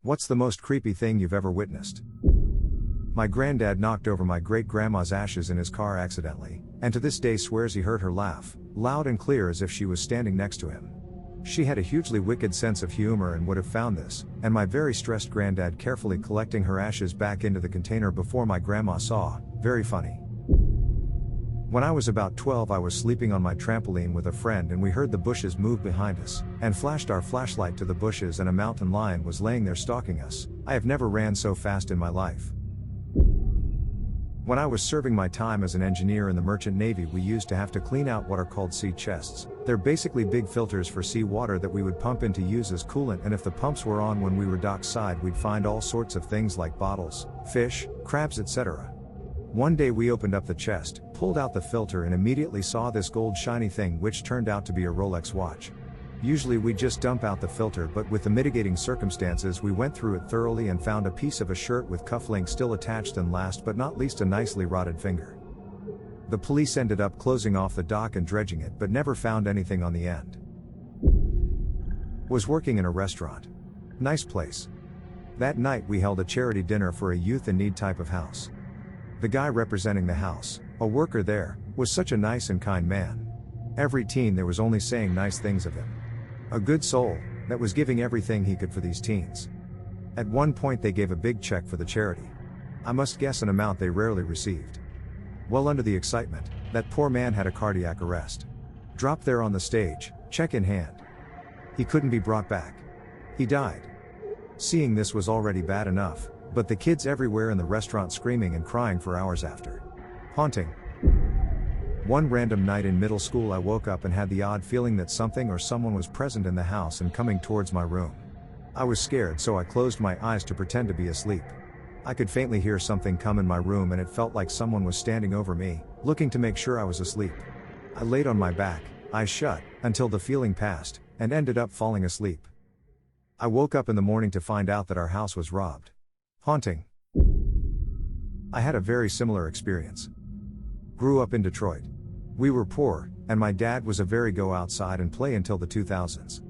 What's the most creepy thing you've ever witnessed? My granddad knocked over my great-grandma's ashes in his car accidentally, and to this day swears he heard her laugh, loud and clear as if she was standing next to him. She had a hugely wicked sense of humor and would have found this, and my very stressed granddad carefully collecting her ashes back into the container before my grandma saw, very funny. When I was about 12, I was sleeping on my trampoline with a friend and we heard the bushes move behind us, and flashed our flashlight to the bushes and a mountain lion was laying there stalking us. I have never ran so fast in my life. When I was serving my time as an engineer in the Merchant Navy, we used to have to clean out what are called sea chests. They're basically big filters for sea water that we would pump in to use as coolant, and if the pumps were on when we were dockside, we'd find all sorts of things like bottles, fish, crabs, etc. One day we opened up the chest, pulled out the filter and immediately saw this gold shiny thing which turned out to be a Rolex watch. Usually we just dump out the filter, but with the mitigating circumstances we went through it thoroughly and found a piece of a shirt with cufflinks still attached, and last but not least a nicely rotted finger. The police ended up closing off the dock and dredging it, but never found anything on the end. Was working in a restaurant. Nice place. That night we held a charity dinner for a youth in need type of house. The guy representing the house, a worker there, was such a nice and kind man. Every teen there was only saying nice things of him. A good soul, that was giving everything he could for these teens. At one point they gave a big check for the charity. I must guess an amount they rarely received. Well, under the excitement, that poor man had a cardiac arrest. Dropped there on the stage, check in hand. He couldn't be brought back. He died. Seeing this was already bad enough, but the kids everywhere in the restaurant screaming and crying for hours after. Haunting. One random night in middle school I woke up and had the odd feeling that something or someone was present in the house and coming towards my room. I was scared, so I closed my eyes to pretend to be asleep. I could faintly hear something come in my room and it felt like someone was standing over me, looking to make sure I was asleep. I laid on my back, eyes shut, until the feeling passed, and ended up falling asleep. I woke up in the morning to find out that our house was robbed. Haunting. I had a very similar experience. Grew up in Detroit. We were poor, and my dad was a very go outside and play until the 2000s.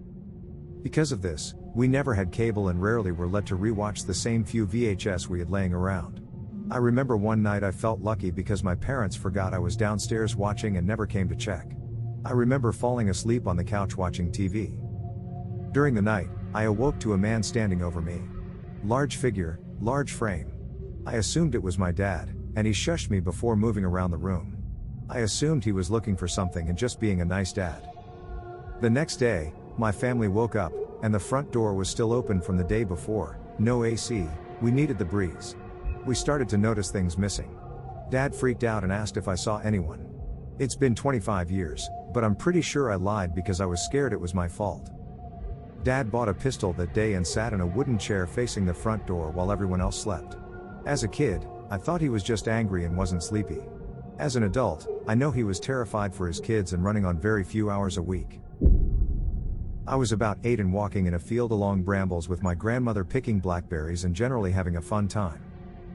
Because of this, we never had cable and rarely were let to rewatch the same few VHS we had laying around. I remember one night I felt lucky because my parents forgot I was downstairs watching and never came to check. I remember falling asleep on the couch watching TV. During the night, I awoke to a man standing over me. Large figure, large frame. I assumed it was my dad, and he shushed me before moving around the room. I assumed he was looking for something and just being a nice dad. The next day, my family woke up, and the front door was still open from the day before, no AC, we needed the breeze. We started to notice things missing. Dad freaked out and asked if I saw anyone. It's been 25 years, but I'm pretty sure I lied because I was scared it was my fault. Dad bought a pistol that day and sat in a wooden chair facing the front door while everyone else slept. As a kid, I thought he was just angry and wasn't sleepy. As an adult, I know he was terrified for his kids and running on very few hours a week. I was about 8 and walking in a field along brambles with my grandmother picking blackberries and generally having a fun time.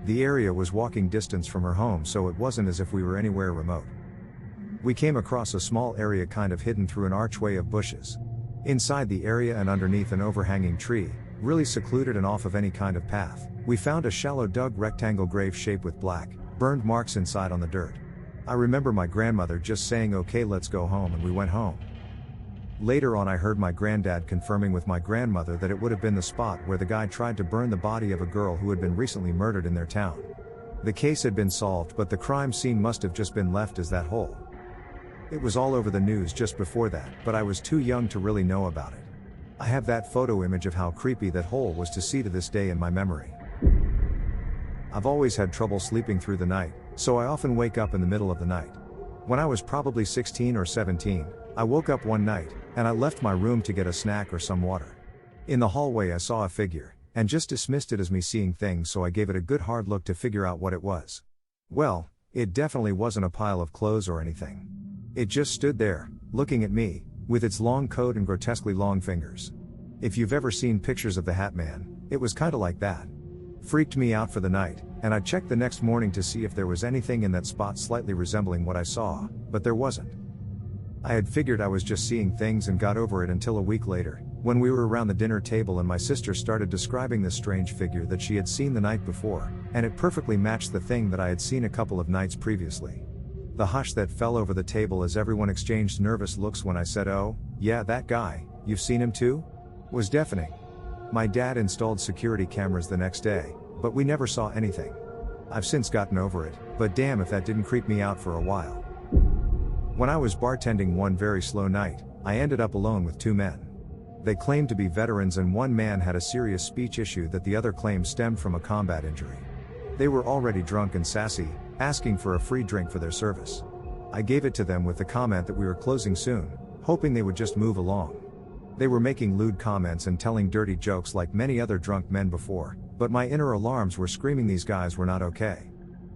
The area was walking distance from her home, so it wasn't as if we were anywhere remote. We came across a small area kind of hidden through an archway of bushes. Inside the area and underneath an overhanging tree, really secluded and off of any kind of path, we found a shallow dug rectangle grave shape with black, burned marks inside on the dirt. I remember my grandmother just saying, "Okay, let's go home," and we went home. Later on I heard my granddad confirming with my grandmother that it would have been the spot where the guy tried to burn the body of a girl who had been recently murdered in their town. The case had been solved, but the crime scene must have just been left as that hole. It was all over the news just before that, but I was too young to really know about it. I have that photo image of how creepy that hole was to see to this day in my memory. I've always had trouble sleeping through the night, so I often wake up in the middle of the night. When I was probably 16 or 17, I woke up one night, and I left my room to get a snack or some water. In the hallway I saw a figure, and just dismissed it as me seeing things, so I gave it a good hard look to figure out what it was. Well, it definitely wasn't a pile of clothes or anything. It just stood there, looking at me, with its long coat and grotesquely long fingers. If you've ever seen pictures of the Hat Man, it was kinda like that. Freaked me out for the night, and I checked the next morning to see if there was anything in that spot slightly resembling what I saw, but there wasn't. I had figured I was just seeing things and got over it until a week later, When we were around the dinner table and my sister started describing this strange figure that she had seen the night before, and it perfectly matched the thing that I had seen a couple of nights previously. The hush that fell over the table as everyone exchanged nervous looks when I said, "Oh, yeah, that guy, you've seen him too?" was deafening. My dad installed security cameras the next day, but we never saw anything. I've since gotten over it, but damn if that didn't creep me out for a while. When I was bartending one very slow night, I ended up alone with two men. They claimed to be veterans and one man had a serious speech issue that the other claimed stemmed from a combat injury. They were already drunk and sassy, asking for a free drink for their service. I gave it to them with the comment that we were closing soon, hoping they would just move along. They were making lewd comments and telling dirty jokes like many other drunk men before, but my inner alarms were screaming these guys were not okay.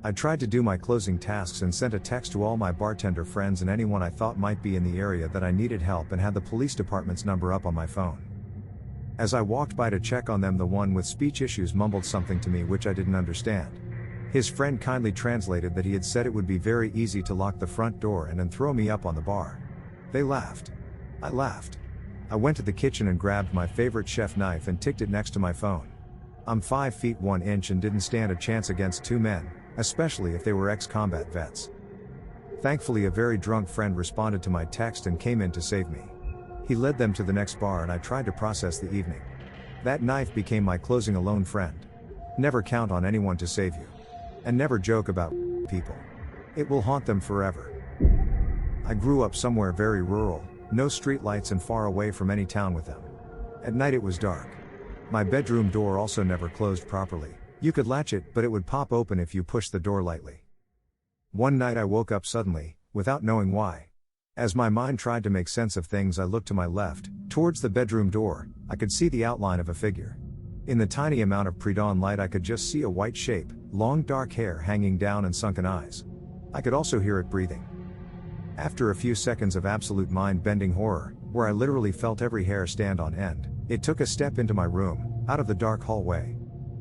I tried to do my closing tasks and sent a text to all my bartender friends and anyone I thought might be in the area that I needed help and had the police department's number up on my phone. As I walked by to check on them, the one with speech issues mumbled something to me which I didn't understand. His friend kindly translated that he had said it would be very easy to lock the front door and then throw me up on the bar. They laughed. I laughed. I went to the kitchen and grabbed my favorite chef knife and ticked it next to my phone. I'm 5 feet 1 inch and didn't stand a chance against two men, especially if they were ex-combat vets. Thankfully, a very drunk friend responded to my text and came in to save me. He led them to the next bar and I tried to process the evening. That knife became my closing alone friend. Never count on anyone to save you. And never joke about people. It will haunt them forever. I grew up somewhere very rural, no streetlights and far away from any town with them. At night it was dark. My bedroom door also never closed properly. You could latch it, but it would pop open if you pushed the door lightly. One night I woke up suddenly, without knowing why. As my mind tried to make sense of things, I looked to my left, towards the bedroom door. I could see the outline of a figure. In the tiny amount of pre-dawn light I could just see a white shape, long dark hair hanging down and sunken eyes. I could also hear it breathing. After a few seconds of absolute mind-bending horror, where I literally felt every hair stand on end, it took a step into my room, out of the dark hallway.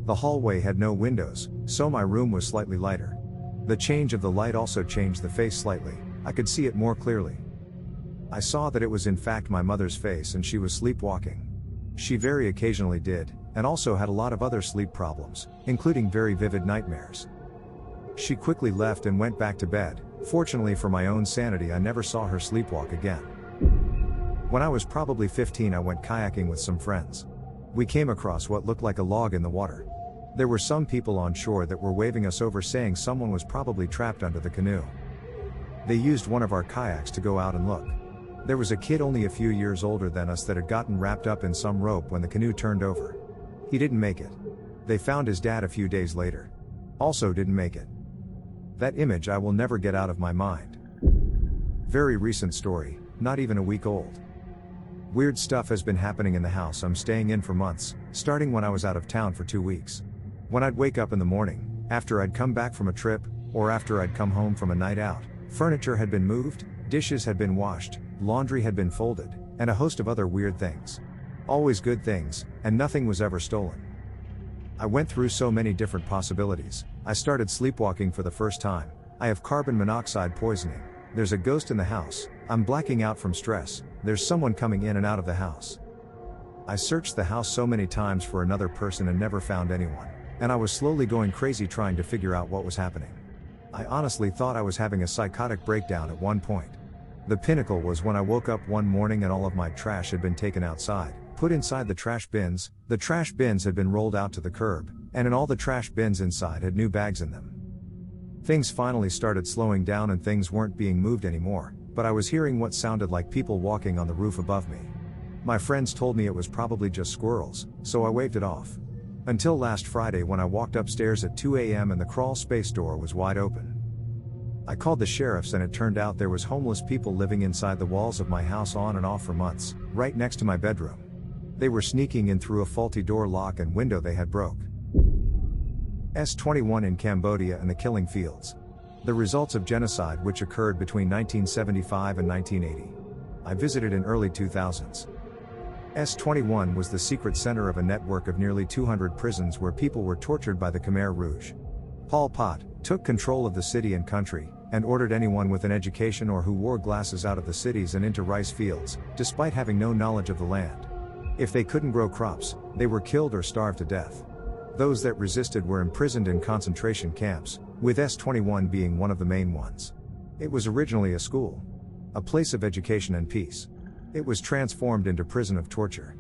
The hallway had no windows, so my room was slightly lighter. The change of the light also changed the face slightly. I could see it more clearly. I saw that it was in fact my mother's face and she was sleepwalking. She very occasionally did, and also had a lot of other sleep problems, including very vivid nightmares. She quickly left and went back to bed. Fortunately for my own sanity, I never saw her sleepwalk again. When I was probably 15, I went kayaking with some friends. We came across what looked like a log in the water. There were some people on shore that were waving us over, saying someone was probably trapped under the canoe. They used one of our kayaks to go out and look. There was a kid only a few years older than us that had gotten wrapped up in some rope when the canoe turned over. He didn't make it. They found his dad a few days later. Also didn't make it. That image I will never get out of my mind. Very recent story, not even a week old. Weird stuff has been happening in the house I'm staying in for months, starting when I was out of town for 2 weeks. When I'd wake up in the morning, after I'd come back from a trip, or after I'd come home from a night out, furniture had been moved, dishes had been washed, laundry had been folded, and a host of other weird things. Always good things, and nothing was ever stolen. I went through so many different possibilities. I started sleepwalking for the first time. I have carbon monoxide poisoning. There's a ghost in the house. I'm blacking out from stress. There's someone coming in and out of the house. I searched the house so many times for another person and never found anyone. And I was slowly going crazy trying to figure out what was happening. I honestly thought I was having a psychotic breakdown at one point. The pinnacle was when I woke up one morning and all of my trash had been taken outside, put inside the trash bins. The trash bins had been rolled out to the curb, and in all the trash bins inside had new bags in them. Things finally started slowing down and things weren't being moved anymore, but I was hearing what sounded like people walking on the roof above me. My friends told me it was probably just squirrels, so I waved it off. Until last Friday when I walked upstairs at 2 a.m. and the crawl space door was wide open. I called the sheriffs and it turned out there was homeless people living inside the walls of my house on and off for months, right next to my bedroom. They were sneaking in through a faulty door lock and window they had broke. S21 in Cambodia and the killing fields. The results of genocide which occurred between 1975 and 1980. I visited in early 2000s. S21 was the secret center of a network of nearly 200 prisons where people were tortured by the Khmer Rouge. Pol Pot took control of the city and country, and ordered anyone with an education or who wore glasses out of the cities and into rice fields, despite having no knowledge of the land. If they couldn't grow crops, they were killed or starved to death. Those that resisted were imprisoned in concentration camps, with S21 being one of the main ones. It was originally a school, a place of education and peace. It was transformed into prison of torture.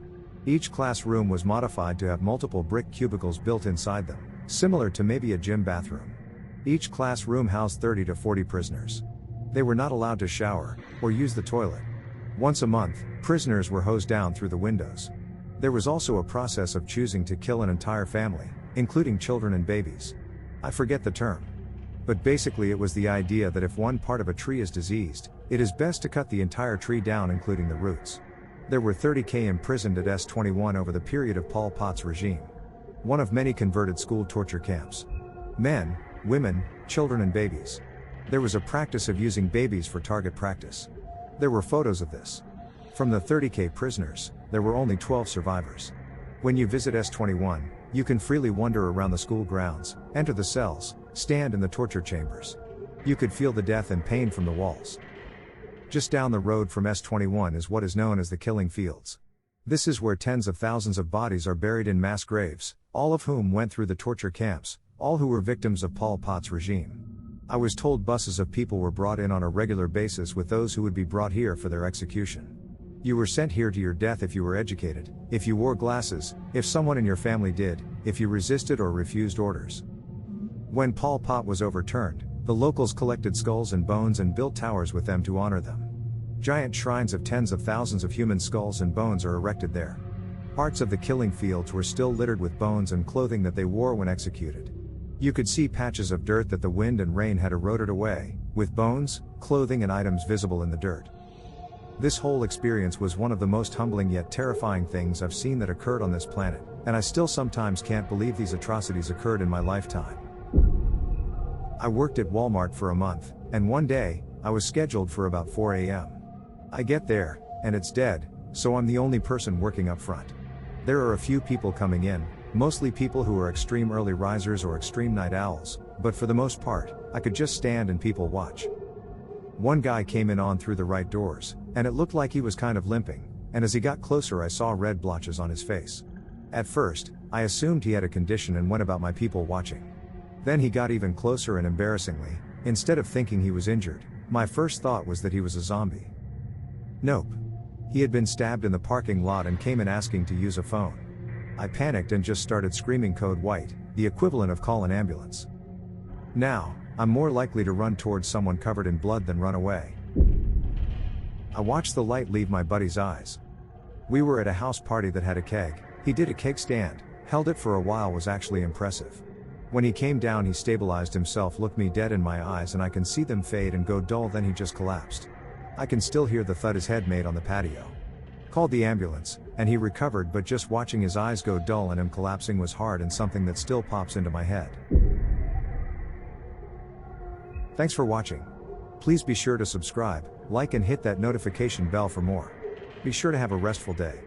Each classroom was modified to have multiple brick cubicles built inside them, similar to maybe a gym bathroom. Each classroom housed 30 to 40 prisoners. They were not allowed to shower or use the toilet. Once a month, prisoners were hosed down through the windows. There was also a process of choosing to kill an entire family, including children and babies. I forget the term. But basically it was the idea that if one part of a tree is diseased, it is best to cut the entire tree down including the roots. There were 30,000 imprisoned at S21 over the period of Pol Pot's regime. One of many converted school torture camps. Men, women, children and babies. There was a practice of using babies for target practice. There were photos of this. From the 30,000 prisoners, there were only 12 survivors. When you visit S21, you can freely wander around the school grounds, enter the cells, stand in the torture chambers. You could feel the death and pain from the walls. Just down the road from S21 is what is known as the killing fields. This is where tens of thousands of bodies are buried in mass graves, all of whom went through the torture camps, all who were victims of Pol Pot's regime. I was told buses of people were brought in on a regular basis with those who would be brought here for their execution. You were sent here to your death if you were educated, if you wore glasses, if someone in your family did, if you resisted or refused orders. When Pol Pot was overturned, the locals collected skulls and bones and built towers with them to honor them. Giant shrines of tens of thousands of human skulls and bones are erected there. Parts of the killing fields were still littered with bones and clothing that they wore when executed. You could see patches of dirt that the wind and rain had eroded away, with bones, clothing and items visible in the dirt. This whole experience was one of the most humbling yet terrifying things I've seen that occurred on this planet, and I still sometimes can't believe these atrocities occurred in my lifetime. I worked at Walmart for a month, and one day, I was scheduled for about 4 a.m. I get there, and it's dead, so I'm the only person working up front. There are a few people coming in, mostly people who are extreme early risers or extreme night owls, but for the most part, I could just stand and people watch. One guy came in on through the right doors, and it looked like he was kind of limping, and as he got closer I saw red blotches on his face. At first, I assumed he had a condition and went about my people watching. Then he got even closer and embarrassingly, instead of thinking he was injured, my first thought was that he was a zombie. Nope. He had been stabbed in the parking lot and came in asking to use a phone. I panicked and just started screaming code white, the equivalent of call an ambulance. Now, I'm more likely to run towards someone covered in blood than run away. I watched the light leave my buddy's eyes. We were at a house party that had a keg. He did a keg stand, held it for a while, was actually impressive. When he came down he stabilized himself, looked me dead in my eyes and I can see them fade and go dull, then he just collapsed. I can still hear the thud his head made on the patio. Called the ambulance, and he recovered, but just watching his eyes go dull and him collapsing was hard and something that still pops into my head. Thanks for watching. Please be sure to subscribe, like and hit that notification bell for more. Be sure to have a restful day.